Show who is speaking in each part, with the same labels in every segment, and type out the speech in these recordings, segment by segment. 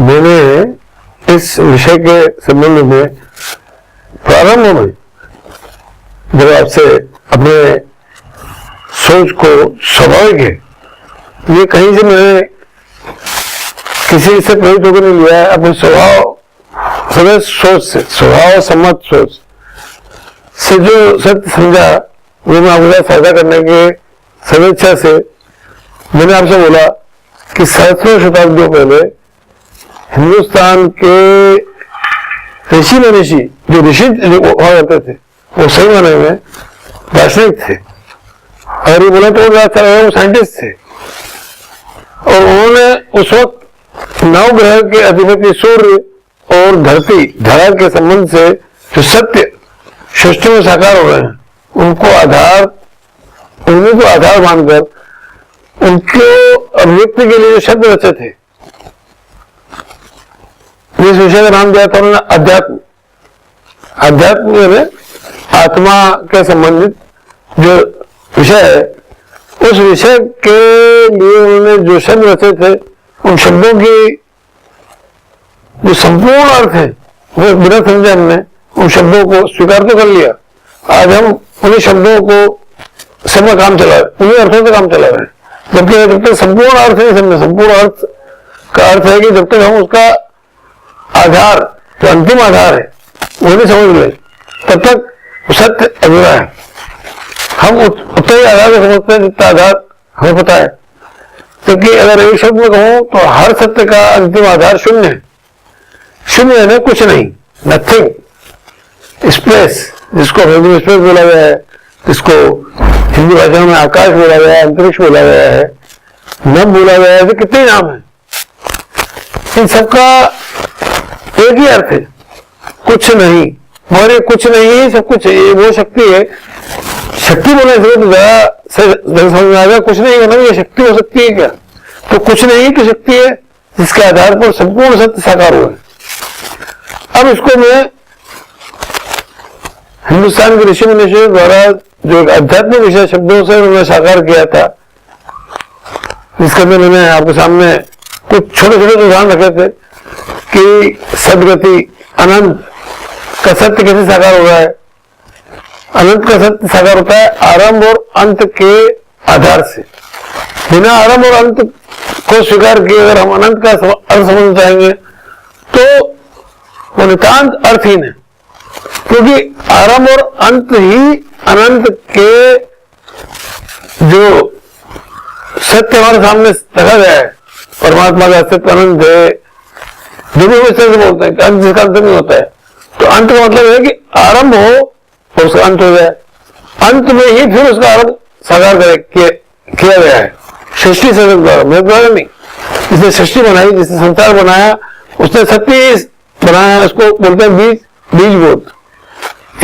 Speaker 1: मैंने इस विषय के संबंध में प्रारंभ में जब आपसे अपने सोच को स्वाभाविक है, ये कहीं से मैंने किसी से प्रेरित होकर नहीं लिया है, अपने स्वभाव सोच से, स्वभाव सम्मत सोच से जो सत्य समझा वो मैं आपके साथ साझा करने के सदिच्छा से मैंने आपसे बोला कि सहस्रों शताब्दियों पहले हिंदुस्तान के ऋषि मनीषी जो ऋषि हुआ करते थे वो सही माने में दार्शनिक थे, और ये बोला तो वो साइंटिस्ट थे, और उन्होंने उस वक्त नवग्रह के अधिपति सूर्य और धरती धरा के संबंध से जो सत्य सृष्टि में साकार हो रहे हैं उन्हीं को आधार मानकर उनके अभिव्यक्ति के लिए शब्द रचे थे। इस विषय का नाम दिया था उन्होंने अध्यात्म। अध्यात्म में आत्मा के संबंधित जो विषय है, उस विषय के लिए उन्होंने जो शब्द रचे थे, उन शब्दों की जो संपूर्ण अर्थ है वो बिना समझे हमने उन शब्दों को स्वीकार तो कर लिया। आज हम उन्हीं शब्दों को सब काम चला रहे, उन्हीं अर्थों से काम चला रहे हैं, जबकि जब तक संपूर्ण अर्थ नहीं समझे, संपूर्ण अर्थ का अर्थ है कि जब तक हम उसका आधार जो अंतिम आधार है वो नहीं समझ ले, तब तक सत्य अधूरा है। हम उतना ही आधार को समझते हैं जितना आधार हमें पता है, क्योंकि अगर एक शब्द में कहूं तो हर सत्य का अंतिम आधार शून्य है। शून्य है, कुछ नहीं, नथिंग। स्पेस, जिसको हिंदी स्पेस बोला गया है, जिसको हिंदी भाषा में आकाश बोला गया है, अंतरिक्ष बोला गया है, नभ बोला गया है, कितने नाम है। इन सबका एक ही अर्थ है, कुछ नहीं। हमारे कुछ नहीं सब कुछ है, ये वो शक्ति है। शक्ति बोलने से तो ज्यादा समझ में आ गया, कुछ नहीं है, ये शक्ति हो सकती है क्या? तो कुछ नहीं की शक्ति है जिसके आधार पर संपूर्ण सत्य साकार हुआ है। अब इसको मैं हिंदुस्तान के ऋषि मुनियों द्वारा जो एक आध्यात्मिक विषय शब्दों से उन्होंने साकार किया था, जिसके अंदर मैंने आपके सामने कुछ छोटे छोटे उदाहरण रखे थे कि सदगति अनंत का सत्य कैसे साकार हो रहा है। अनंत का सत्य साकार होता है आरंभ और अंत के आधार से। बिना आरंभ और अंत को स्वीकार किए अगर हम अनंत का अर्थ समझना चाहेंगे तो वो नितांत अर्थहीन है, क्योंकि आरंभ और अंत ही अनंत के जो सत्य हमारे सामने रखा गया है। परमात्मा का अस्तित्व अनंत है, जो भी इस तरह से बोलते हैं कि अंत जिसका अंत नहीं होता है, तो अंत का मतलब है कि आरंभ हो और उसका अंत हो जाए, अंत में ही फिर उसका आरंभ साकार किया गया है सृष्टि से द्वारा, मेरे द्वारा नहीं। जिसने सृष्टि बनाई, जिसने संसार बनाया, उसने सत्य बनाया। उसको बोलते हैं बीज, बीज बोध।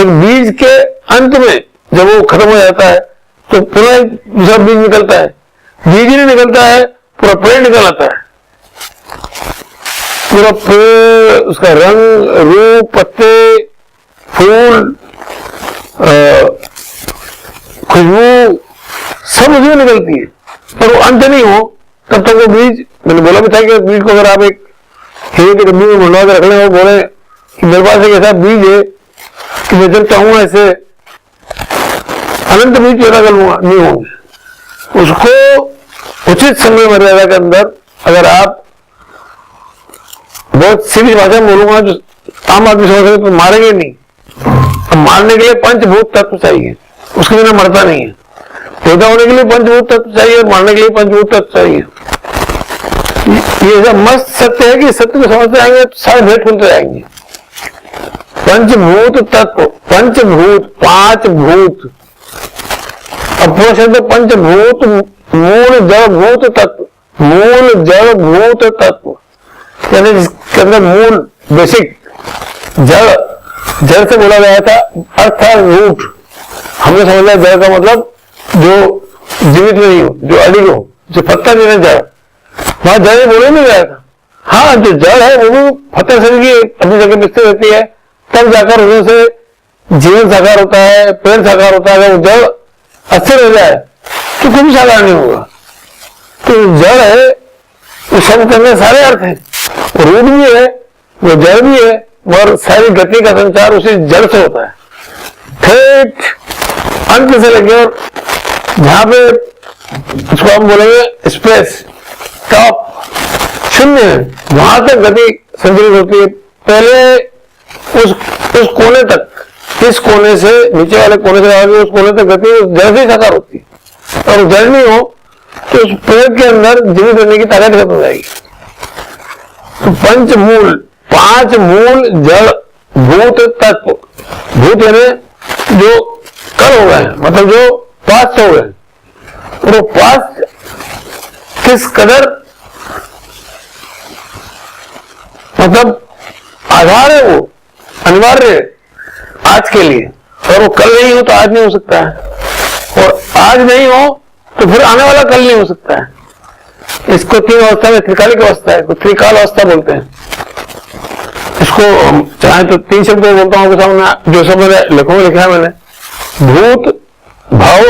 Speaker 1: एक बीज के अंत में जब वो खत्म हो जाता है तो पूरा दूसरा बीज निकलता है। बीज ही नहीं निकलता है, पूरा पेड़ निकल आता है। पूरा पेड़, उसका रंग, रूप, पत्ते, फूल, खुशबू सब उसमें निकलती है, पर वो अंत नहीं हो तब तक वो बीज। मैंने बोला भी था कि बीज को अगर आप एक हीरे की डब्बी में मंडवा के रख लें, वो बोले कि मेरे पास एक ऐसा बीज है कि मैं जब चाहूंगा ऐसे अनंत बीज पैदा कर लूंगा, नहीं होंगे। उसको उचित समय मर्यादा के अंदर अगर आप, बहुत सीधी भाषा में बोलूंगा जो आम आदमी समझ तो मारेंगे नहीं। अब मारने के लिए पंचभूत तत्व चाहिए, उसके बिना मरता नहीं है। पैदा होने के लिए पंचभूत तत्व चाहिए और मारने के लिए पंचभूत तत्व चाहिए। ये ऐसा मस्त सत्य है कि सत्य को समझते जाएंगे तो सारे भेद खुलते जाएंगे। पंचभूत तत्व, पंचभूत, पांच भूत। अब पूरा शब्द पंचभूत, मूल जड़ भूत तत्व, मूल जड़ भूत तत्व, यानी जिसके अंदर मूल बेसिक जड़ से बोला गया था, अर्थ था रूट। हमने समझा जड़ का मतलब जो जीवित नहीं हो, जो अडिग हो, जो पत्ता नहीं है जड़। वहां जड़ बोले नहीं गया था। हाँ, जो जड़ है वो भी पत्थर शरीर की अपनी जगह बिस्तर रहती है, तब जाकर उसमें से जीवन साकार होता है, पेड़ साकार होता है। अगर वो जड़ अस्थिर हो जाए तो कुछ साकार नहीं होगा। तो जड़ है, उस शब्द के अंदर सारे अर्थ हैं। वो रूप भी है, वो जड़ भी है, और सारी गति का संचार उसी जड़ से होता है। ठेठ अंत से लेकर जहां पे उसको हम बोलेंगे स्पेस टॉप शून्य, वहां तक गति संचालित होती है। पहले उस कोने तक, इस कोने से नीचे वाले कोने से आगे उस कोने तक गति उस जड़ से साकार होती है। और जड़ नहीं हो तो उस पेड़ के अंदर जीवित रहने की ताकत खत्म हो जाएगी। तो पंच मूल, 5 मूल जड़ भूत तत्व, भूत यानी जो कल हो गए, मतलब जो पास्ट हो गए, और वो पास्ट किस कदर मतलब आधार है, वो अनिवार्य है आज के लिए, और वो कल नहीं हो तो आज नहीं हो सकता है, और आज नहीं हो तो फिर आने वाला कल नहीं हो सकता है। इसको 3 अवस्था में त्रिकालिक अवस्था है, त्रिकाल अवस्था बोलते हैं इसको। चाहे तो 3 शब्द बोलता हूं सामने, जो सब मैंने लेखों में लिखा है मैंने, भूत, भाव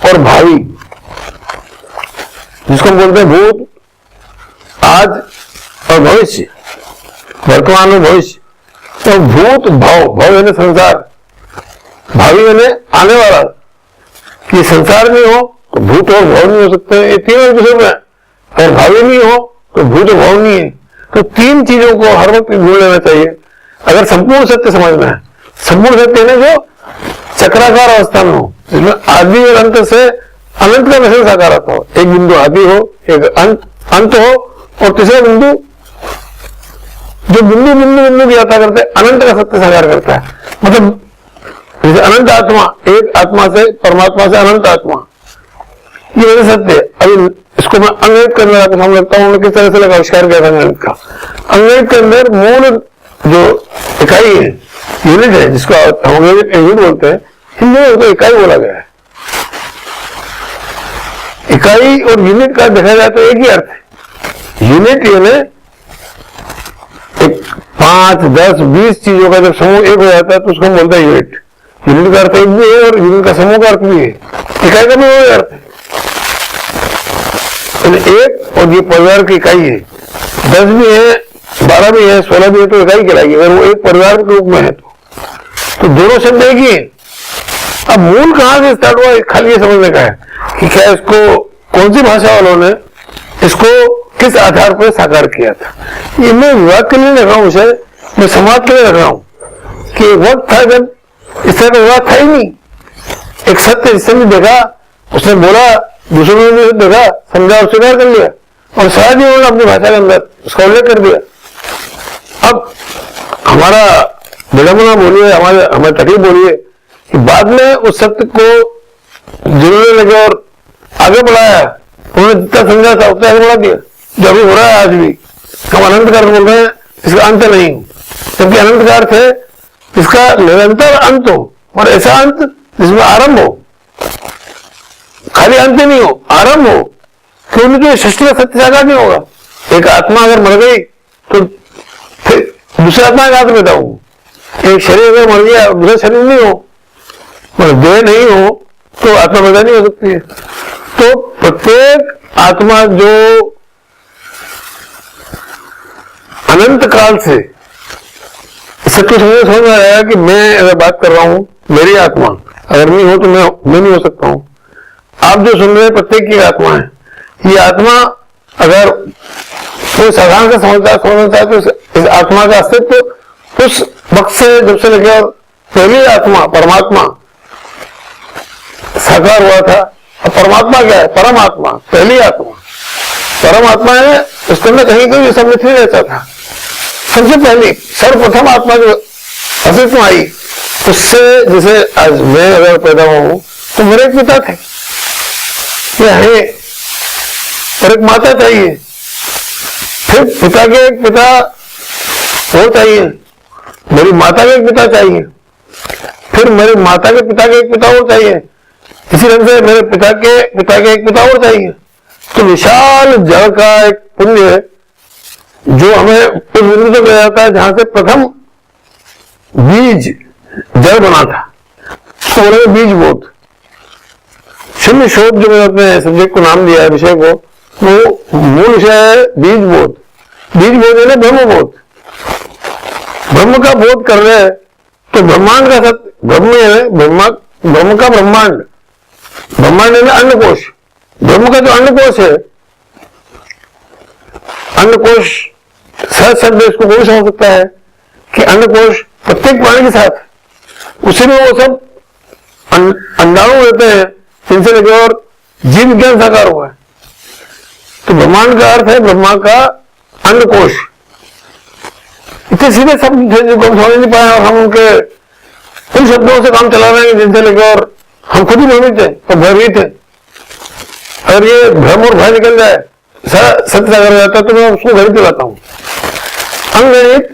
Speaker 1: और भावी, जिसको हम बोलते हैं भूत, आज और भविष्य, वर्तमान और भविष्य। तो भूत भाव, भाव यानी संसार, भावी यानी आने वाला। कि संसार नहीं हो तो भूत और भाव नहीं हो सकते, ये तीनों एक दूसरे में। अगर भावी नहीं हो तो भूत और भाव नहीं है। तो 3 चीजों को हर वक्त ढूंढ लेना चाहिए अगर संपूर्ण सत्य समझना है। संपूर्ण सत्य ने जो चक्राकार अवस्था में हो, जिसमें आदि और अंत से अनंत का विषय साकार होता हो। एक बिंदु आदि हो, एक अंत हो, और तीसरा बिंदु जो बिंदु बिंदु बिंदु की यात्रा करते अनंत का सत्य साकार करता है। मतलब जैसे अनंत आत्मा, एक आत्मा से परमात्मा से अनंत आत्मा, ये मेरे सत्य। अभी इसको मैं अंगणित करने आपको सामने रखता हूँ, किस तरह से लगा आविष्कार किया था अंगणित का। अंगणित के अंदर मूल जो इकाई है, यूनिट है, जिसको हम यूनिट बोलते हैं, हिंदी में उसको इकाई बोला गया है। इकाई और यूनिट का देखा जाए तो एक ही अर्थ है। यूनिट यानी 5, 10, 20 चीजों का जब समूह एक हो जाता है तो उसको हम बोलते हैं यूनिट। यूनिट का अर्थ एक भी है और यूनिट का समूह का अर्थ भी है, इकाई का भी वही अर्थ है। एक और ये परिवार की इकाई है, 10 भी है, 12 भी है, 16 भी है तो इकाई कहलाएगी, अगर वो एक परिवार के रूप में है तो दोनों शब्द एक ही है। अब मूल कहां से स्टार्ट हुआ, खाली ये समझने का है कि क्या इसको कौन सी भाषा वालों ने इसको किस आधार पर साकार किया था। ये मैं विवाद के लिए नहीं रख रहा हूं, विषय मैं समाज के लिए रख रहा हूं कि एक वक्त था जब इस तरह का विवाद था ही नहीं। एक सत्य जिसने देखा, उसने बोला, दूसरे ने देखा, समझा और स्वीकार कर लिया, और शायद ही उन्होंने अपनी भाषा के अंदर उसका उल्लेख कर दिया। अब हमारा विडंबना बोलिए, हमारे तकलीफ बोलिए कि बाद में उस सत्य को जिन्होंने लगे और आगे बढ़ाया, उन्होंने जितना समझा था उतना आगे बढ़ा दिया। जो अभी हो रहा है आज भी, हम अनंत का अर्थ बोल रहे हैं, इसका अंत नहीं, जबकि अनंत का अर्थ है इसका निरंतर अंत हो, और ऐसा अंत जिसमें आरंभ हो, खाली अंत नहीं हो, आरंभ हो। क्यों नहीं, तो सृष्टि का सत्य साकार नहीं होगा। एक आत्मा अगर मर गई तो फिर दूसरी आत्मा का पैदा हो। एक शरीर अगर मर गया दूसरा शरीर नहीं हो, मतलब देह नहीं हो तो आत्मा पैदा नहीं हो सकती है। तो प्रत्येक आत्मा जो अनंत काल से सत्य समझ में आया कि मैं अगर बात कर रहा हूं, मेरी आत्मा अगर नहीं हो तो मैं नहीं हो सकता हूं। आप जो सुन रहे हैं प्रत्येक की आत्मा है। ये आत्मा अगर कोई साधारण से समझता है तो इस आत्मा का अस्तित्व उस वक्त से जब से लेकर पहली आत्मा परमात्मा साकार हुआ था। अब परमात्मा क्या है, परमात्मा, पहली आत्मा परमात्मा है। उसके अंदर कहीं कहीं सम्मिलित नहीं रहता था। सबसे पहली सर्वप्रथम आत्मा जो अस्तित्व आई, उससे जैसे आज मैं अगर पैदा हूं तो मेरे एक पिता थे, क्या है, और एक माता चाहिए, फिर पिता के एक पिता वो चाहिए, मेरी माता के एक पिता चाहिए, फिर मेरी माता के पिता के एक पिता और चाहिए, इसी ढंग से मेरे पिता के एक पिता और चाहिए। तो विशाल जड़ का एक पुण्य है जो हमें उस बिंदु तक ले जाता है जहां से प्रथम बीज जड़ बना था, उसको बोलेंगे बीज बोध। शून्य शोध जो मैंने अपने सब्जेक्ट को नाम दिया है, विषय को, वो मूल विषय है बीज बोध। बीज बोध है ना ब्रह्म बोध, ब्रह्म का बोध कर रहे हैं तो ब्रह्मांड का सत्य, ब्रह्म है ब्रह्म का ब्रह्मांड, ब्रह्मांड है ना अन्नकोश, ब्रह्म का जो अन्नकोश है, अन्नकोश सहज शब्द इसको कोई समझ सकता है कि अन्नकोश प्रत्येक प्राणी के साथ, उसी में वो सब अंडाणु रहते हैं जिनसे लेकर और जीव विज्ञान साकार हुआ है। तो ब्रह्मांड का अर्थ है ब्रह्मा का अन्नकोश। इतने सीधे शब्द थे जिनको हम समझ नहीं पाए और हम उनके उन शब्दों से काम चला रहे हैं जिनसे लेकर और हम खुद ही भ्रमित थे और भयभीत थे। अगर ये भ्रम और भय निकल जाए, सत्य सागर हो जाता है, तो मैं उसको गणित दिलाता हूं। अंगणित,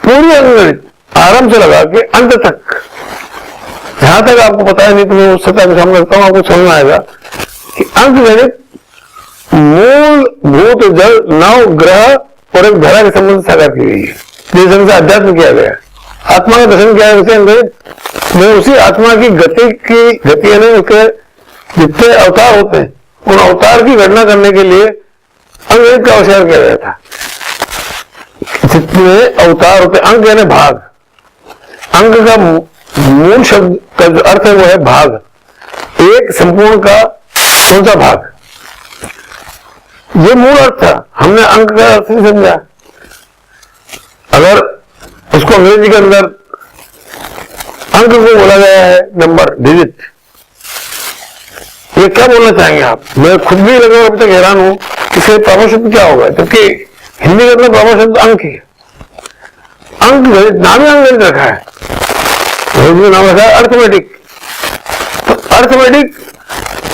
Speaker 1: पूरी अंगणित आरंभ से लगा के अंत तक, जहां तक आपको पता है, नहीं तो मैं उस सत्ता के सामने रखता हूं, आपको समझ में आएगा कि अंकगणित मूल भूत जल नव ग्रह और एक धरा के संबंध साकार की गई है, जिस से अध्यात्म किया गया है। आत्मा का दर्शन किया है उसे अंगणित में, उसी आत्मा की गति यानी उसके जितने अवतार होते हैं उन अवतार की गणना करने के लिए अंगणित का आविष्कार किया गया था। जितने अवतार होते, अंक यानी भाग, अंक का मूल शब्द का जो अर्थ है वो है भाग, एक संपूर्ण का कौन सा भाग, ये मूल अर्थ था। हमने अंक का अर्थ नहीं समझा। अगर उसको अंग्रेजी के अंदर अंक को बोला गया है नंबर, डिजिट, ये क्या बोलना चाहेंगे आप? मैं खुद भी लगा अभी तक हैरान हूं कि इसका प्रभाव शब्द क्या होगा, क्योंकि हिंदी के अंदर प्रभाव शब्द अंक है। अंक नाम ही अंक रखा है, नाम रखा है अर्थमेटिक। तो अर्थमेटिक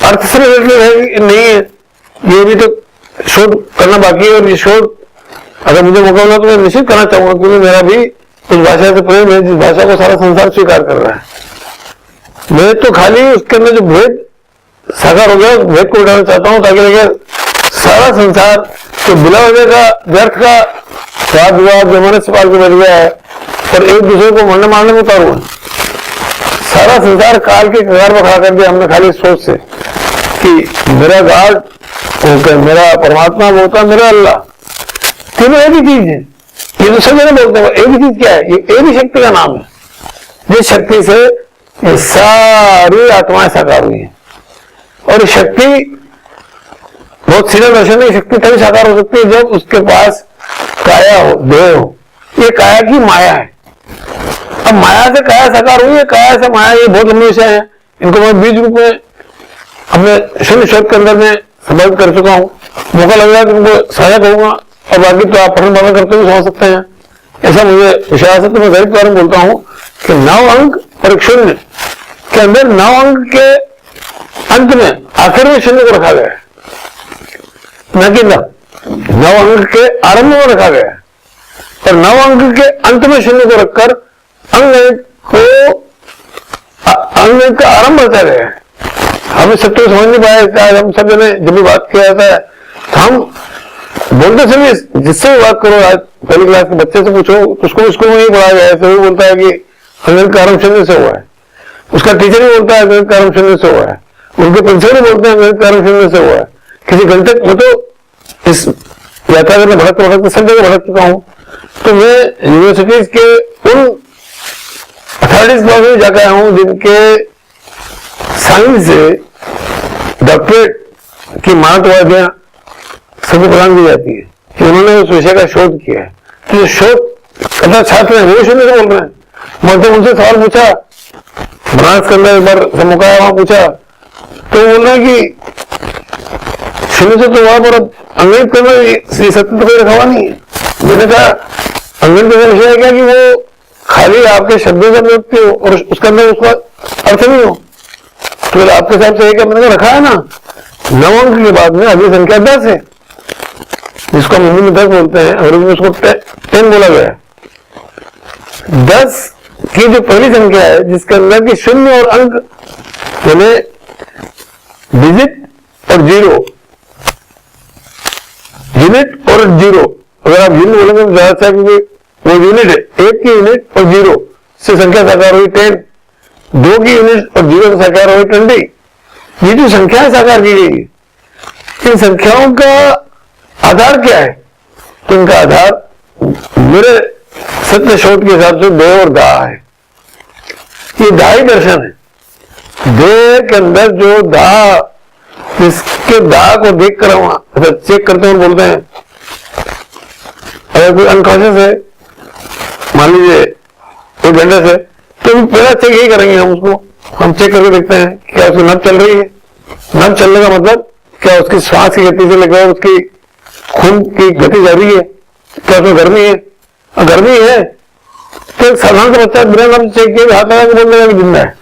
Speaker 1: अर्थ से रिलेटेड नहीं है, ये भी तो शोध करना बाकी है। और ये शोध अगर मुझे मौका मिला तो मैं निश्चित करना चाहूंगा, क्योंकि मेरा भी उस भाषा से प्रेम है जिस भाषा को सारा संसार स्वीकार कर रहा है। मैं तो खाली उसके अंदर जो भेद साकार हो गया, भेद को उठाना चाहता हूं, ताकि लेकर सारा संसार तो बिना वजह का व्यर्थ का वाद विवाद जो मनुष्य पाल के बैठ गया है और एक दूसरे को मरने मारने में उतारू है, सारा संसार काल के कगार पर खड़ा कर दिया हमने खाली सोच से कि मेरा गॉड होकर मेरा परमात्मा होता है, मेरा अल्लाह, तीनों एक ही चीज है। ये तो सब जगह बोलते हैं, एक ही चीज क्या है? ये एक ही शक्ति का नाम है, जिस शक्ति से ये सारी आत्माएं साकार हुई है। और ये शक्ति बहुत सीधा दर्शन है, शक्ति तभी साकार हो सकती है जब उसके पास काया हो, देह हो। ये काया की माया है। अब माया से काया साकार हुई है, काया से माया, ये बहुत लंबे विषय है। इनको मैं बीज रूप में अपने शून्य शोध के अंदर में संबोधित कर चुका हूँ। मौका लग रहा है कि उनको साझा करूंगा और बाकी तो आप पठन पालन करते हुए समझ सकते हैं। ऐसा मुझे विश्वास है। तो मैं गणित के बारे में बोलता हूँ कि 9 अंक और एक शून्य के अंदर 9 अंक के अंत में आखिर में शून्य को रखा गया है, न कि 9 अंक के आरंभ में रखा गया है। और 9 अंक के अंत में शून्य को रखकर अंगणित का आरंभ होता गया है। हम सब तो समझ नहीं पाए। हम सब ने जब भी बात किया जाता है तो हम बोलते समय जिससे भी बात करो, आज पहली क्लास के बच्चे से पूछो, उसको स्कूल में नहीं पढ़ाया गया है, वो बोलता है कि अंगणित का आरंभ शून्य से हुआ है। उसका टीचर भी बोलता है अंगणित का आरंभ शून्य से हुआ है। उनके प्रिंसिपल भी बोलते हैं अंगणित का आरंभ शून्य से हुआ है। किसी गणित में तो इस यात्रा में भटक सब जगह भटक चुका हूं। तो मैं यूनिवर्सिटीज के उन अथॉरिटीज में जाकर आया हूं जिनके साइंस से डॉक्टरेट की मान्यता सभी प्रदान की जाती है कि उन्होंने उस विषय का शोध किया है। तो जो शोध करना छात्र है वो शून्य से बोल रहे हैं। मैंने उनसे सवाल पूछा, बनारस के अंदर एक बार सम्मुख आया, वहां पूछा तो बोल रहे कि शून्य से तो वहां पर अंगणित करना सत्य तो कोई रखा हुआ नहीं है। मैंने कहा अंगणित का विषय है क्या कि वो खाली आपके शब्दों का व्यक्ति हो और उसके अंदर उसका अर्थ नहीं हो। तो आपके हिसाब से क्या मैंने रखा है ना, 9 अंक के बाद में अगली संख्या 10 है, जिसको हम हिंदी में 10 बोलते हैं, अंग्रेजी में उसको 10 बोला गया है। 10 की जो पहली संख्या है जिसके अंदर की शून्य और अंक यानी डिजिट और जीरो, यूनिट और जीरो, अगर आप यूनिट बोलेंगे तो ज्यादा अच्छा, क्योंकि वो यूनिट है, 1 की यूनिट और जीरो से संख्या साकार हुई 10, 2 की यूनिट और जीरो से साकार हुई 20। ये जो संख्याएं साकार की गई, इन संख्याओं का आधार क्या है? तो इनका आधार मेरे सत्य शोध के हिसाब से देह और दाह है। ये दाही दर्शन है। देह के अंदर जो दाह, इसके दाह को देख कर हम चेक करते हैं, बोलते हैं अगर कोई अनकॉन्शियस है, मान लीजिए कोई जेंडस है, तो पहला चेक यही करेंगे हम उसको, हम चेक करके देखते हैं क्या उसकी नब्ज चल रही है। नब्ज चलने का मतलब क्या उसकी श्वास की गति से लेकर उसकी खून की गति जा रही है, क्या उसमें गर्मी है? गर्मी है तो साधारण बच्चा बिना नब्ज चेक किए हाथ लगा के बोल देगा कि जिंदा है।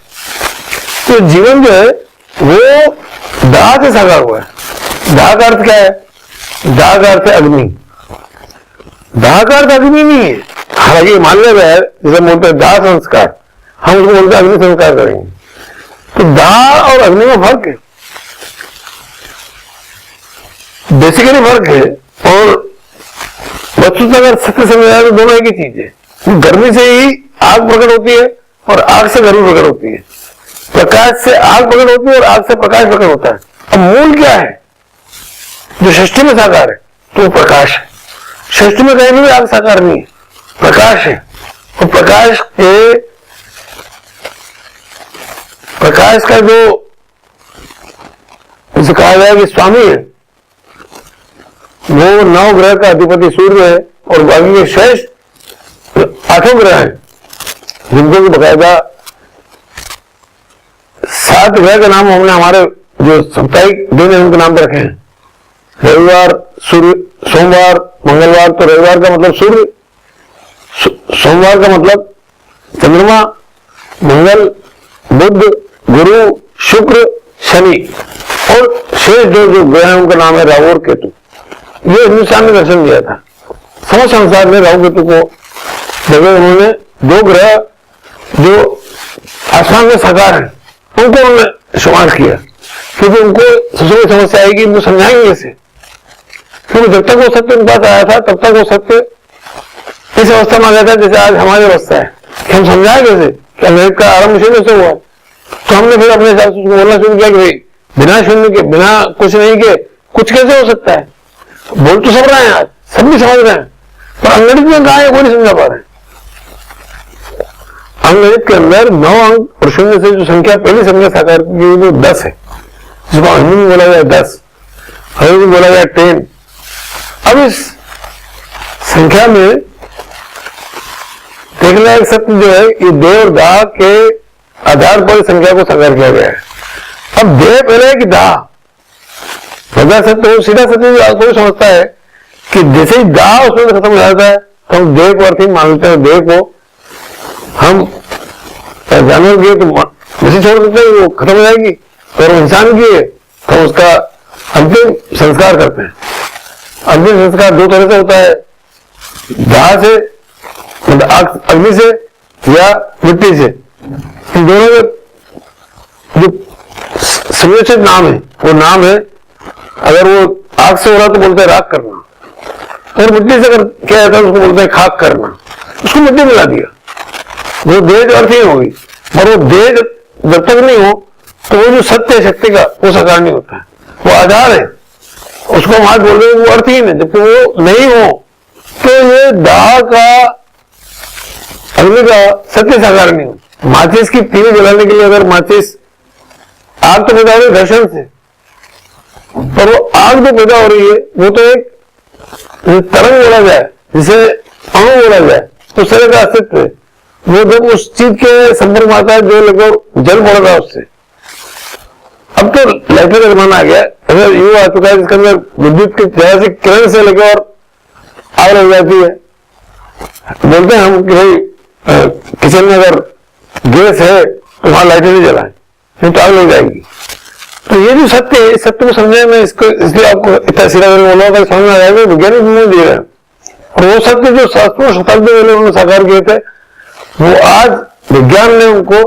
Speaker 1: तो जीवन जो है वो दाह से साकार हुआ है। दाह का अर्थ क्या है? दाह का अर्थ है अग्नि। दाह का अर्थ अग्नि नहीं है, हालांकि मान लिया गया है, जैसे बोलते हैं दाह संस्कार, हम उसको बोलते हैं अग्नि संस्कार करेंगे। तो दाह और अग्नि में फर्क है, बेसिकली फर्क है। और वस्तुतः अगर सत्य समझ आए तो दोनों एक ही चीज है। गर्मी से ही आग प्रकट होती है और आग से गर्मी प्रकट होती है, प्रकाश से आग प्रकट होती है और आग से प्रकाश प्रकट होता है। अब मूल क्या है जो षष्ठी में साकार है? तो प्रकाश है। षष्ठी में कहीं भी आग साकार नहीं है, प्रकाश है। और प्रकाश का जो जिसे कहा जाए कि स्वामी है, वो 9 ग्रह का अधिपति सूर्य है और बाकी के शेष 8 ग्रह हैं, जिनको भी बकायदा 7 ग्रह के नाम हमने हमारे जो साप्ताहिक दिन है उनके नाम पर रखे हैं। रविवार सूर्य, सोमवार, मंगलवार, तो रविवार का मतलब सूर्य, सोमवार का मतलब चंद्रमा, मंगल, बुध, गुरु, शुक्र, शनि, और शेष जो ग्रह हैं उनका नाम है राहु और केतु। ये हिंदुस्तान ने दर्शन दिया था। समझ संसार में राहु केतु को जगह उन्होंने 2 ग्रह जो आसमान में साकार है उनको उन्होंने शुमार किया, क्योंकि उनको सबसे बड़ी समस्या आएगी उनको समझाएंगे कैसे। क्योंकि जब तक वो सत्य उनके पास आया था तब तक वो सत्य इस अवस्था में आ गया था जैसे आज हमारी अवस्था है कि हम समझाए कैसे कि अमेरिका का आरंभ शून्य से हुआ। तो हमने फिर अपने हिसाब से बोलना शुरू किया कि भाई बिना शून्य के, बिना कुछ नहीं के कुछ कैसे हो सकता है। बोल तो सब रहे हैं, आज सब भी समझ रहे हैं, पर अंगणित में कहा है कोई नहीं समझा पा रहे। अंगणित के अंदर 9 अंक और शून्य से जो संख्या पहली संख्या साकार की वो 10 है, जिसको हिंदी में बोला गया 10, अंग्रेजी में बोला गया 10। अब इस संख्या में देखना एक सत्य जो है ये देह और दाह के आधार पर संख्या को साकार किया गया है। अब देह पहले है कि दाह, सदा सत्य हो, सीधा सत्य कोई समझता है कि जैसे ही दाह उसमें खत्म हो जाता है तो हम देह को अर्थहीन मान लेते हैं। देह को हम जानवर किए तो वैसे छोड़ देते हैं, वो खत्म हो जाएगी। और इंसान किए तो उसका अंतिम संस्कार करते हैं। अंतिम संस्कार 2 तरह से होता है, दाह से मतलब अग्नि से या मिट्टी से। इन दोनों के जो संयोजित नाम है वो नाम है, अगर वो आग से हो रहा तो बोलते हैं राख करना, और मिट्टी से अगर क्या जाता है उसको बोलते हैं खाक करना। उसको मिट्टी मिला दिया, वो देह जो अर्थहीन होगी। और वो देह जब तक नहीं हो तो वो जो सत्य है शक्ति का वो साकार नहीं होता है, वो आधार है, उसको हम आज बोल रहे हैं वो अर्थहीन है। जबकि वो नहीं हो तो ये दाह का, अग्नि का सत्य साकार नहीं हो। माचिस की तीली जलाने के लिए अगर माचिस आग तो पैदा हो रही है घर्षण से, पर वो आग जो पैदा हो रही है वो तो एक तरंग बोला जाए, जिसे अणु बोला जाए, तो तरह का अस्तित्व है। वो जब उस चीज के संपर्क में आता है जो लगभग जल पड़ रहा है उससे। अब तो लाइटर का जमाना आ गया, अगर यू आ चुका है जिसके अंदर विद्युत की जरा सी किरण से लेकर और आग लग जाती है। बोलते हैं हम कि भाई किचन में अगर गैस है तो वहां लाइटर नहीं जलाएं, नहीं तो आग लग जाएगी। तो ये जो सत्य है, इस सत्य को समझने में इसको इसलिए आपको इतना सीधा बोला होगा समझ में आ जाएगा, वैज्ञानिक नहीं दिए गए। और वो सत्य जो शास्त्रों शताब्दी पहले उन्होंने साकार किए थे वो आज विज्ञान ने उनको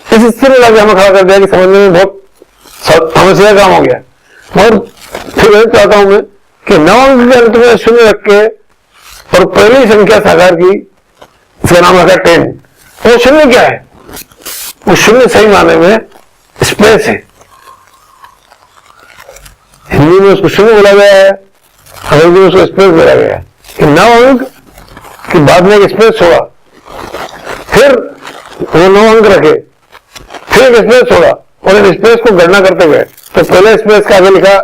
Speaker 1: इस स्थिति में लाके हमें खड़ा कर दिया कि समझने में बहुत समस्या काम हो गया। और फिर वही चाहता हूं मैं कि 9 अंक के अंत में शून्य रख के और पहली संख्या साकार की, इसका नाम रखा 10। वो शून्य क्या है? वो शून्य सही माने में स्पेस है, हिंदी में उसको शून्य बोला गया है अंग्रेजी में उसको स्पेस दिया गया है कि 9 अंक के बाद में एक स्पेस छोड़ा, फिर वो 9 अंक रखे, फिर एक स्पेस छोड़ा और इस स्पेस को गणना करते गए। तो पहले स्पेस के आगे लिखा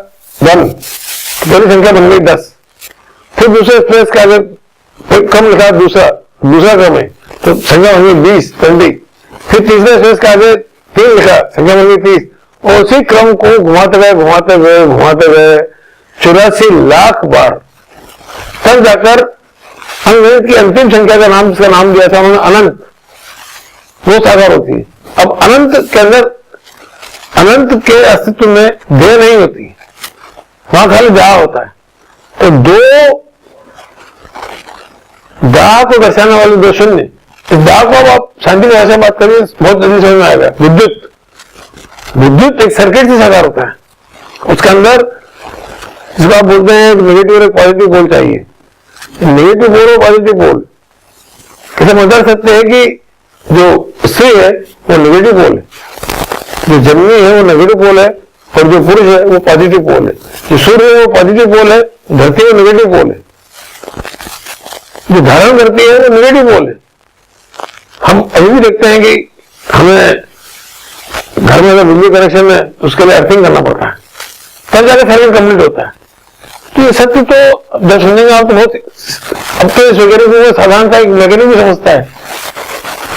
Speaker 1: 1, तो पहली संख्या बन गई 10, फिर दूसरे स्पेस के आगे कम लिखा दूसरा क्रम है तो संख्या बन गई 20, 20, फिर तीसरे स्पेस के आगे 3 लिखा, संख्या बन गई 30, और उसी क्रम को घुमाते गए 84 लाख बार, तब जाकर अंग्रेज की अंतिम संख्या का नाम, जिसका नाम दिया था उन्होंने अनंत, वो साकार होती है। अब अनंत के अंदर, अनंत के अस्तित्व में देह नहीं होती, वहां खाली दाह होता है। तो दो दाह को दर्शाने वाले 2 शून्य, इस दाह को अब आप शांति की भाषा बात करिए, बहुत जल्दी समझ में आएगा। विद्युत एक सर्किट से साकार होता है, उसके अंदर जिसको आप बोलते हैं एक नेगेटिव और एक पॉजिटिव पोल चाहिए। नेगेटिव पोल और पॉजिटिव पोल कैसे बता सकते हैं कि जो स्त्री है वो नेगेटिव पोल है, जो जन्मी है वो नेगेटिव पोल है, और जो पुरुष है वो पॉजिटिव पोल है। जो सूर्य है वो पॉजिटिव पोल है, धरती वो नेगेटिव पोल है, जो धारण करती है वो नेगेटिव पोल है। हम अभी भी देखते हैं कि हमें घर में अगर बिजली कनेक्शन है तो उसके लिए अर्थिंग करना पड़ता है, तब जाकर सर्किट कंप्लीट होता है। तो ये सत्य तो जब सुनेंगे आप तो बहुत, अब तो इस वगैरह को साधारणता एक मैकेनिक भी समझता है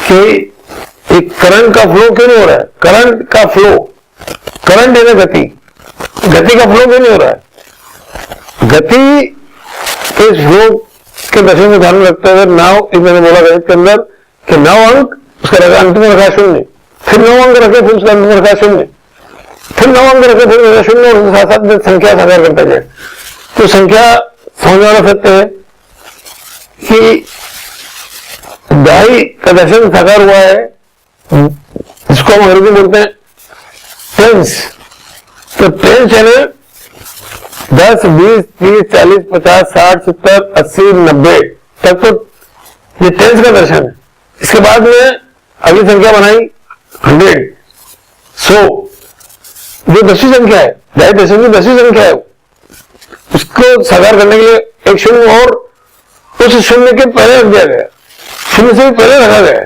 Speaker 1: कि एक करंट का फ्लो क्यों नहीं हो रहा है। करंट का फ्लो, करंट है गति, गति का फ्लो क्यों नहीं हो रहा है। गति के फ्लो के दर्शन को ध्यान में रखते हुए 9, मैंने बोला गणित के अंदर कि 9 अंक, उसका अंत में रखा 0, फिर 9 अंक रखे, फिर उसका अंत में रखा 0, फिर 9 अंक रखे, फिर 0, और साथ साथ संख्या साकार करता जाए। तो संख्या समझ वाला सत्य है कि दाई का दर्शन साकार हुआ है, जिसको हम अंग्रेजी बोलते हैं टेंस। तो टेंस है ना 10, 20, 30, 40, 50, 60, 70, 80, 90 तक तो ये टेंस का दर्शन है। इसके बाद में अगली संख्या बनाई 100, 100, जो 10वीं संख्या है, दाई दशम की 10वीं संख्या है, उसको साकार करने के लिए एक शून्य और उस शून्य के पहले रख दिया गया, शून्य से भी पहले रखा गया।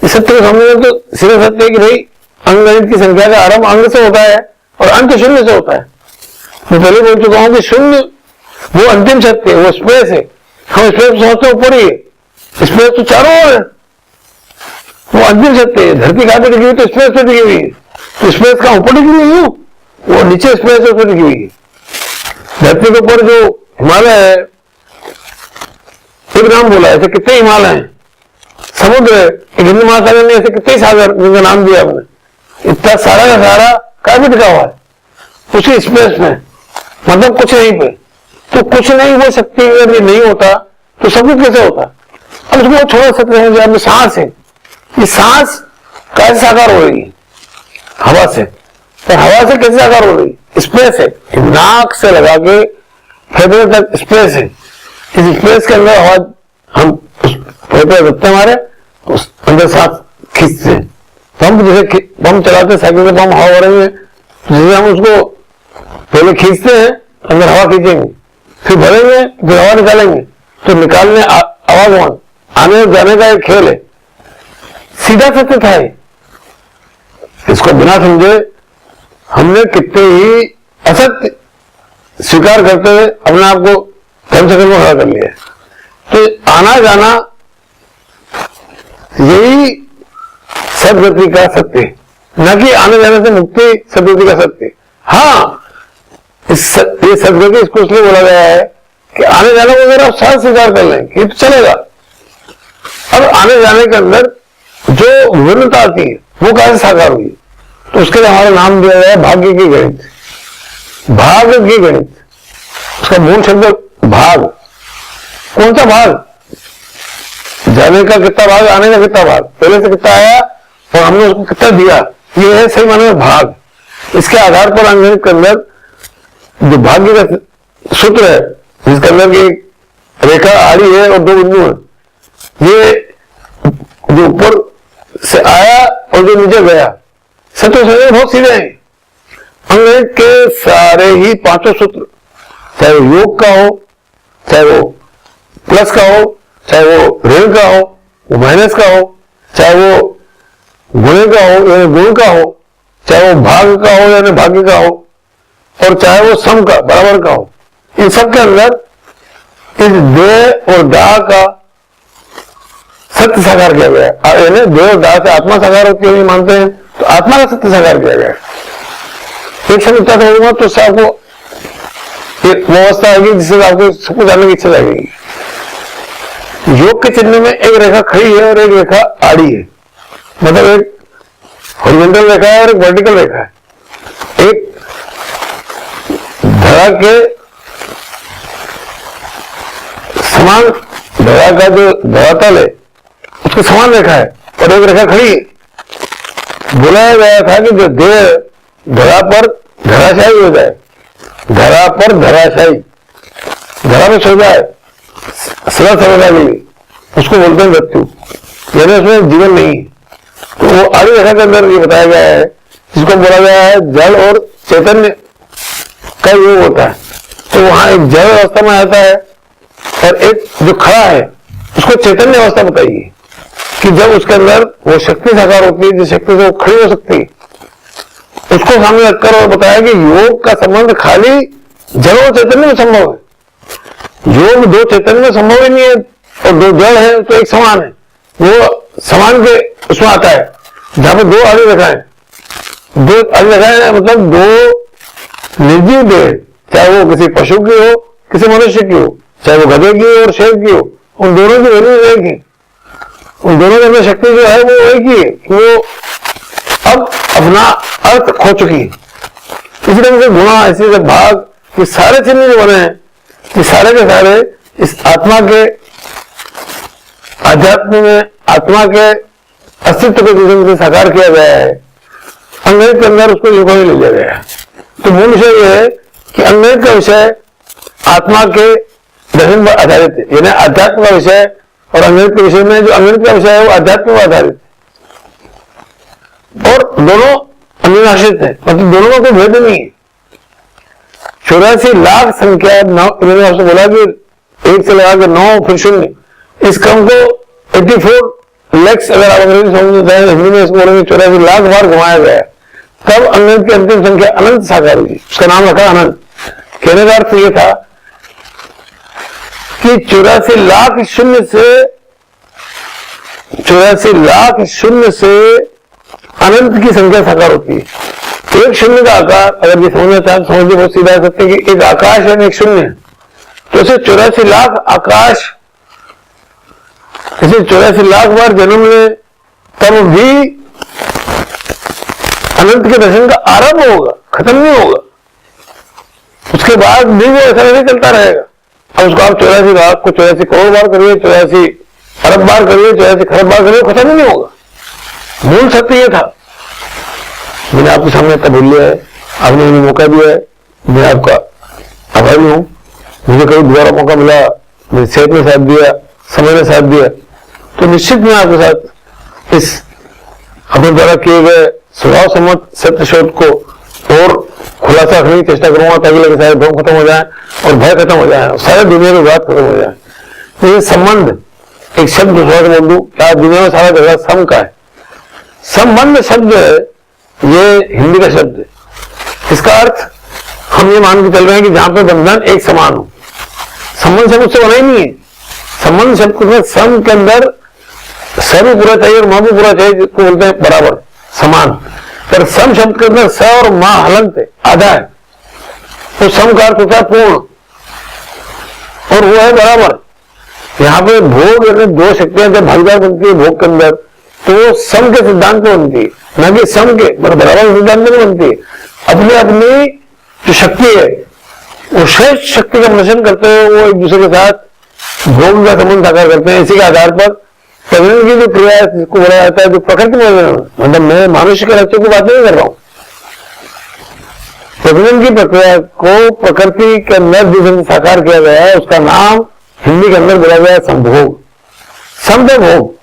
Speaker 1: इस सत्य को समझने तो सीधा सत्य है कि भाई अंकगणित की संख्या का आरंभ अंक से होता है और अंत शून्य से होता है। मैं पहले बोल चुका हूं कि शून्य वो अंतिम सत्य है, वो स्पेस है। हम स्पेस समझते ऊपर ही है, स्पेस तो चारों ओर है, वो अंतिम सत्य है। धरती कहां पे टिकी हुई तो स्पेस पे टिकी हुई है, तो स्पेस का ऊपर टिकी हुई है, वो नीचे स्पेस पे टिकी हुई है। धरती के ऊपर जो हिमालय है, एक नाम बोला, ऐसे कितने हिमालय हैं, समुद्र है, एक हिंद महासागर ने ऐसे कितने सागर जिनका नाम दिया हमने, इतना सारा का सारा कहां पे टिका हुआ है, उसी स्पेस में, मतलब कुछ नहीं पे। तो कुछ नहीं हो सकती, अगर ये नहीं होता तो सब कुछ कैसे होता। अब उसको थोड़ा सकते हैं, जब सांस है, ये सांस कैसे साकार हो रही है, हवा से, तो हवा से कैसे साकार हो रही है, स्पेस है, नाक से लगा के फेफड़े तक स्पेस है। इस स्पेस के अंदर हवा हम फेफड़े रखते हमारे, उस अंदर सांस खींचते हैं। पंप जैसे पंप चलाते, साइकिल का पंप हवा भरेंगे, जैसे हम उसको पहले खींचते हैं, अंदर हवा खींचेंगे, फिर भरेंगे, फिर हवा निकालेंगे, तो निकालने आवागमन आने और जाने का एक खेल है। सीधा सत्य था ये, इसको बिना समझे हमने कितने ही असत्य स्वीकार करते हुए अपने आप को धर्म चक्र में खड़ा कर लिया। तो आना जाना यही सदगति का सत्य है, न कि आने जाने से मुक्ति सदगति का सत्य। हाँ, ये सदगति इसको इसलिए बोला गया है कि आने जाने को अगर आप साथ स्वीकार कर लें कि तो चलेगा। अब आने जाने के अंदर जो विभिन्नता आती है वो कैसे साकार हुई, तो उसके लिए हमारा नाम दिया गया है भाग्य की गणित। भाग्य की गणित, उसका मूल शब्द भाग। कौन सा भाग, जाने का कितना भाग, आने का कितना भाग, पहले से कितना आया और हमने उसको कितना दिया, ये है सही माने में भाग। इसके आधार पर अंगगणित के अंदर जो भाग्य का सूत्र है, जिसके अंदर की रेखा आड़ी है और 2 बिंदु है, ये जो ऊपर से आया और जो नीचे गया, सत्य बहुत सीधे हैं। अंगगणित के सारे ही 5 सूत्र चाहे वो योग का हो, चाहे वो प्लस का हो, चाहे वो ऋण का हो, वो माइनस का हो, चाहे वो गुणे का हो यानी गुण का हो, चाहे वो भाग का हो यानी भाग्य का हो, और चाहे वो सम का बराबर का हो। इन सब के अंदर इस देह और दाह का सत्य साकार किया गया है। यानी देह और दाह से आत्मा साकार होती है मानते हैं, तो आत्मा का सत्य साकार किया गया है। एक शब्द उत्तर होगा तो आपको वो अवस्था आएगी जिससे आपको सबको जानने की इच्छा जाएगी। योग के चिन्ह में एक रेखा खड़ी है और एक रेखा आड़ी है, मतलब एक हॉरिजॉन्टल रेखा है और एक वर्टिकल रेखा है। एक धरा के समान, धरा का जो धरातल है उसको समान रेखा है और एक रेखा खड़ी है। बुलाया गया था कि जो देह धरा पर धराशायी हो जाए, धरा पर धराशायी, धरा में सो जाए सदा सर्वदा के लिए, उसको बोलते हैं मृत्यु, यानी उसमें जीवन नहीं। तो वो आगे रेखा के अंदर ये बताया गया है, जिसको बोला गया है जल और चैतन्य का योग होता है। तो वहां एक जल अवस्था में आता है और एक जो खड़ा है उसको चैतन्य अवस्था बताइए कि जब उसके अंदर वो शक्ति साकार होती है, जिस शक्ति से वो खड़ी हो सकती है, उसको सामने रखकर और बताया कि योग का संबंध खाली जड़ और चैतन्य में संभव है। योग दो चैतन्य में संभव ही नहीं है, और दो जड़ है तो एक समान है, वो समान के उसमें आता है। जहां पर दो आगे रखा है, दो आगे रखा है मतलब दो निर्जीव देह, चाहे वो किसी पशु की हो, किसी मनुष्य की हो, चाहे वो गधे की और शेर की हो, उन दोनों की वैल्यू एक ही, उन दोनों के अंदर शक्ति जो है वो एक ही है, वो अब अपना अर्थ खो चुकी है। इसी तरह से गुणा, इसी तरह भाग, ये सारे चिन्ह जो बने हैं, ये सारे के सारे इस आत्मा के आध्यात्म में आत्मा के अस्तित्व के जिसम से साकार किया गया है। अंग्रेज के अंदर उसको योग में ले लिया गया है। तो मूल विषय यह है कि अंग्रेज का विषय आत्मा के दर्शन पर आधारित है, यानी अध्यात्म का विषय, और अंग्रेज के विषय में जो अंग्रेज का विषय है वो अध्यात्म पर आधारित है, और दोनों अन्योन्याश्रित है, मतलब दोनों में कोई भेद नहीं है। 84 लाख संख्या, उन्होंने आपसे बोला कि 1 से लगा के 9 फिर 0, इस क्रम को 84 लैक्स, अगर आप अंग्रेजी समझते हैं, हिंदी में इसको बोलेंगे 84 लाख बार घुमाया गया, तब अनंत की अंतिम संख्या अनंत साकार हुई, उसका नाम रखा अनंत। कहने का अर्थ यह था कि 84 लाख शून्य से अनंत की संख्या साकार होती है। एक शून्य का आकार, अगर ये समझना चाहें समझिए, बहुत सीधा सकते हैं कि एक आकाश है एक शून्य, तो इसे 84 लाख आकाश, इसे 84 लाख बार जन्म ले तब भी अनंत के दर्शन का आरंभ होगा, खत्म नहीं होगा। उसके बाद भी वो ऐसा नहीं चलता रहेगा। अब उसको आप 84 लाख को 84 करोड़ बार करिए, 84 अरब बार करिए, 84 खरब बार करिए, खत्म ही नहीं होगा। मूल सत्य ये था। मैंने आपके सामने तब बोल लिया है, आपने मुझे मौका दिया है, मैं आपका आभारी हूं। मुझे कभी दोबारा मौका मिला, मेरी सेहत ने साथ दिया, समय ने साथ दिया, तो निश्चित मैं आपके साथ इस अपने द्वारा किए गए स्वभाव सम्मत सत्य शोध को और खुलासा रखने की चेष्टा करूंगा, ताकि लगे सारे भ्रम खत्म हो जाए और भय खत्म हो जाए, सारे दुनिया की बात खत्म हो जाए। तो ये संबंध, एक शब्द दूसरा से बोल दूं, क्या दुनिया में सारा जगह सम का है। संबंध शब्द है, ये हिंदी का शब्द है। इसका अर्थ हम ये मान के चल रहे हैं कि जहां पर बंधन एक समान हो। संबंध शब्द उससे बना ही नहीं है। संबंध शब्द में सम के अंदर स भी पूरा चाहिए और म भी पूरा चाहिए, जिसको बोलते हैं बराबर, समान। पर सम शब्द के अंदर स और मा हलंत है, आधा है, तो सम का अर्थ होता है पूर्ण, और वो है बराबर। यहाँ पे भोग यानी दो शक्तियां जब भागीदार बनती है भोग के अंदर, तो वो सम के सिद्धांत में बनती है, न कि सम के मतलब बराबर सिद्धांत में बनती है। अपनी अपनी जो शक्ति है, वो श्रेष्ठ शक्ति का प्रदर्शन करते हुए वो एक दूसरे के साथ भोग का संबंध साकार करते हैं। इसी के आधार पर प्रजनन की जो क्रिया है, जिसको बोला जाता है जो प्रकृति में, मतलब मैं मनुष्य के बच्चों की बात नहीं कर रहा हूं, प्रजनन की प्रक्रिया को प्रकृति के अंदर जिस साकार किया गया है, उसका नाम हिंदी के अंदर बोला गया है संभोग, संभोग,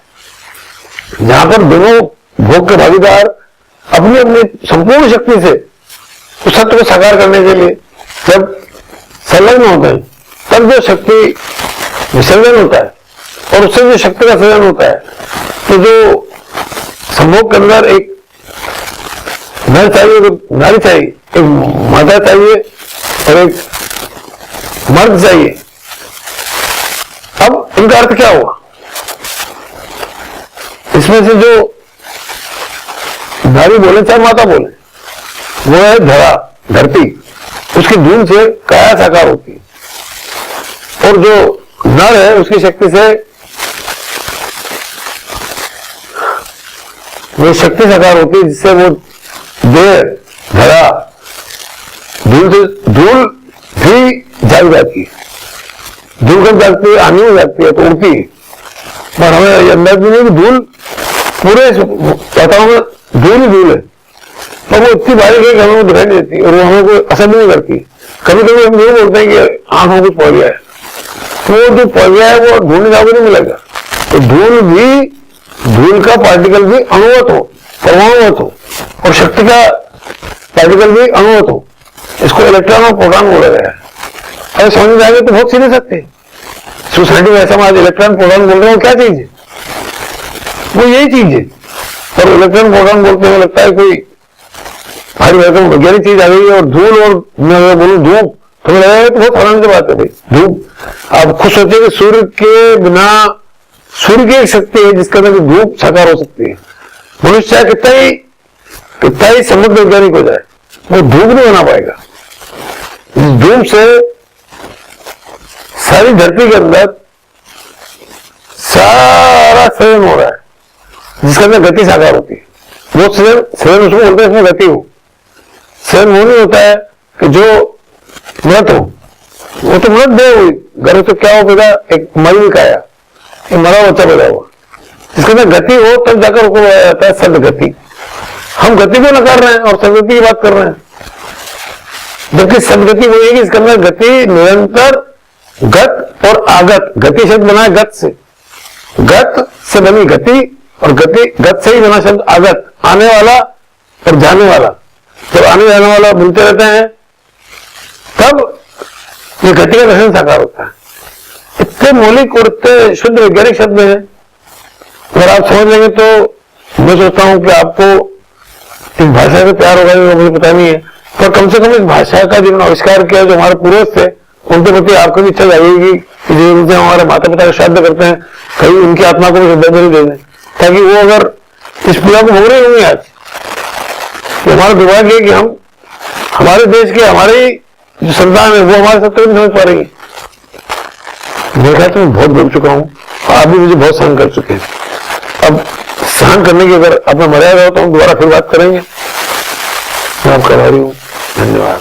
Speaker 1: जहां पर दोनों भोग के भागीदार अपनी अपनी संपूर्ण शक्ति से उस सत्य को साकार करने के लिए जब संलग्न होते हैं, तब जो शक्ति विसर्जन होता है और उससे जो शक्ति का सृजन होता है, तो जो संभोग के अंदर एक नर चाहिए, एक नारी चाहिए, एक माता चाहिए और एक मर्द चाहिए। अब इनका अर्थ क्या हुआ? इसमें से जो नारी बोले चाहे माता बोले, वो है धरा, धरती, उसकी धूम से काया साकार होती है, और जो नर है उसकी शक्ति से वो शक्ति साकार होती है, जिससे वो देह, धरा, धूल से धूल भी जाग जाती है। धूल कब जागती है? आनी हो जाती है तो उड़ती है, पर हमें अंदाज भी नहीं कि धूल पूरे वातावरण में धूल ही धूल है, पर वो इतनी बारीक है कि हमें दिखाई नहीं देती और वो हमें कोई असर नहीं करती। कभी कभी हम ये बोलते हैं कि आंखों कुछ पड़ गया है, तो वो जो पड़ गया है वो ढूंढने जाओगे नहीं मिलेगा। तो धूल का पार्टिकल भी अणुवत हो, परमाणुवत हो, और शक्ति का पार्टिकल भी अणुवत हो। इसको इलेक्ट्रॉन और प्रोटॉन बोला गया है। अगर समझ में आएंगे तो बहुत सीधे सकते हैं। सोसाइटी में ऐसा आज इलेक्ट्रॉन प्रोटॉन बोल रहे हो, क्या चीज है? वो यही चीज है। और इलेक्ट्रॉन प्रोटॉन बोलते हुए लगता है कोई भारी भरकम वैज्ञानिक चीज आ गई है। और धूल, और मैं बोलूं धूप, तो मुझे लगेगा तो बहुत हैरान की बात है भाई। धूप, आप खुद सोचिए कि सूर्य के बिना, सूर्य की एक शक्ति है जिसके अंदर धूप साकार हो सकती है। मनुष्य चाहे कितना ही समृद्ध वैज्ञानिक हो जाए, वो धूप नहीं बना पाएगा। इस धूप से सारी धरती के अंदर सारा सृजन हो रहा है, जिसके अंदर गति साकार होती है। वो सृजन उसको बोलते हैं, इसमें गति हो। सृजन वो नहीं होता है कि जो मृत हो, वो तो मृत देह हुई, गर्भ तो क्या हो पैदा, एक मरी काया, एक मरा बच्चा पैदा हुआ। जिसके अंदर गति हो तब जाकर उसको बोला जाता है सद गति। हम गति को नकार रहे हैं और सदगति की बात कर रहे हैं, जबकि सदगति वही है कि इसके अंदर गति निरंतर गत और आगत, गति शब्द बना है गत से, गत से बनी गति, और गत से ही बना शब्द आगत, आने वाला और जाने वाला। जब आने जाने वाला मिलते रहते हैं तब ये गति का दर्शन साकार होता है। इतने मौलिक और इतने शुद्ध वैज्ञानिक शब्द हैं, अगर आप समझ लेंगे तो मैं सोचता हूं कि आपको इस भाषा से प्यार होगा, मुझे पता नहीं है, पर कम से कम इस भाषा का जिन्होंने आविष्कार किया, जो हमारे पूर्वज थे, उनके प्रति आपको भी इच्छा जागेगी कि जिनसे हमारे माता पिता का श्राद्ध करते हैं, कहीं उनकी आत्मा को भी श्रद्धांजलि दे दें, ताकि वो अगर इस पीड़ा को भोग रहे होंगे आज, तो हमारा दुर्भाग्य है कि हम हमारे देश के, हमारी जो संतान है वो हमारे सत्य नहीं समझ पा रही है। देखा तो मैं बहुत बोल चुका हूं, आप भी मुझे बहुत सहन कर चुके हैं। अब सहन करने की अगर अपना मर्यादा हो तो हम दोबारा फिर बात करेंगे। मैं आपका आभारी हूं। धन्यवाद।